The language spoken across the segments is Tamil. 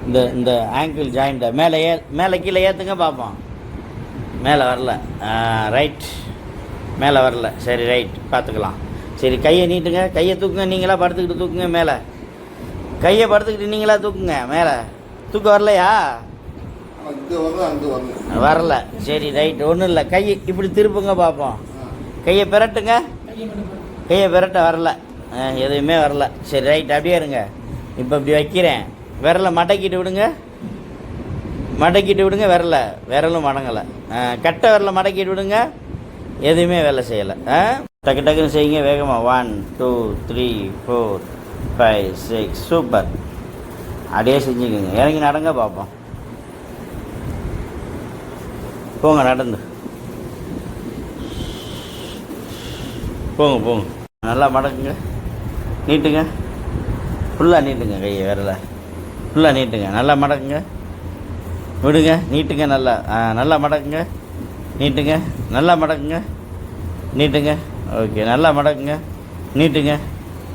இந்த ஆங்கிள் ஜாயிண்ட்டை மேலே கீழே ஏற்றுங்க பார்ப்போம். மேலே வரல. ரைட். மேலே வரல. சரி ரைட், பார்த்துக்கலாம். சரி, கையை நீட்டுங்க. கையை தூக்குங்க. நீங்களாக படுத்துக்கிட்டு தூக்குங்க. மேலே கையை படுத்துக்கிட்டு நீங்களாக தூக்குங்க. மேலே தூக்க வரலையா? வரல. சரி ரைட், ஒன்றும் இல்லை. கையை இப்படி திருப்புங்க பார்ப்போம். கையை பிரட்டுங்க. கையை பிரட்ட வரல. எதுவுமே வரல. சரி ரைட், அப்படியே இருங்க. இப்போ இப்படி வைக்கிறேன். விரலை மடக்கிட்டு விடுங்க. மடக்கிட்டு விடுங்க. விரலும் மடங்கலை. கட்டை விரலை மடக்கிட்டு விடுங்க. எதுவுமே வேலை செய்யலை. டக்கு டக்குன்னு செய்யுங்க வேகமாக. 1 2 3 4 5 6. சூப்பர். அப்படியே செஞ்சுக்கோங்க. இறங்கி நடங்க பார்ப்போம். போங்க, நடந்து போங்க. நல்லா மடக்குங்க. நீட்டுங்க. ஃபுல்லாக நீட்டுங்க. கையை விரலை ஃபுல்லாக நீட்டுங்க. நல்லா மடக்குங்க. விடுங்க. நீட்டுங்க. நல்லா மடக்குங்க. நீட்டுங்க. நல்லா மடக்குங்க. நீட்டுங்க. ஓகே, நல்லா மடக்குங்க. நீட்டுங்க.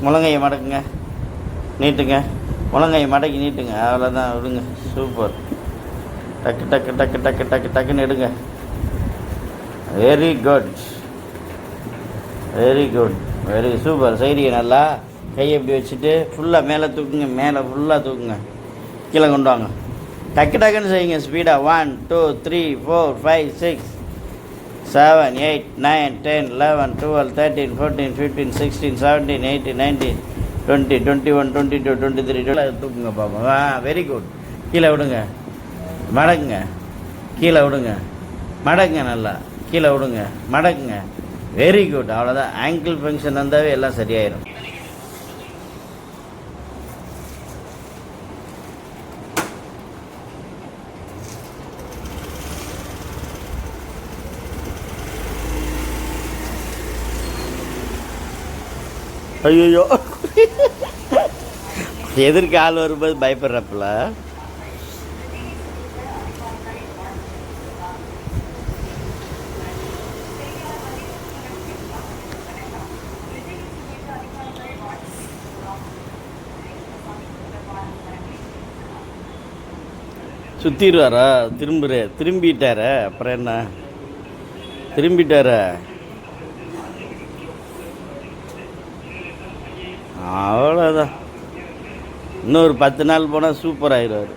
முழங்கையை மடக்குங்க. நீட்டுங்க. முழங்கையை மடக்கி நீட்டுங்க. அவ்வளோதான். விடுங்க. சூப்பர். டக்கு டக்கு டக்கு டக்கு டக்கு டக்குன்னு எடுங்க. Very good. Very super. சைடியை நல்லா கையை இப்படி வச்சுட்டு ஃபுல்லாக மேலே தூக்குங்க. மேலே ஃபுல்லாக தூக்குங்க. கீழே கொண்டு வாங்க. டக்கு டக்குன்னு செய்யுங்க ஸ்பீடாக. 1 2 3 4 5 6 7 8 9 10 11 12 13 14 15 16 17 18 19 20 21 22 23 தூக்குங்க பாப்போம். Very good. கீழே விடுங்க. மடக்குங்க. கீழே விடுங்க. மடக்குங்க. நல்லா கீழே விடுங்க. மடக்குங்க. Very good. அவ்வளோதான். ஆங்கிள் ஃபங்க்ஷன் வந்தாவே எல்லாம் சரியாயிடும். ஐயோ, எதிர்க்கு ஆள் வரும்போது பயப்படுறப்பல. சுற்றிடுவாரா? திரும்பிட்டார. அப்புறம் என்ன? திரும்பிட்டார. அவ்வளோதான். இன்னொரு 10 நாள் போனால் சூப்பர் ஆகிடுவார்.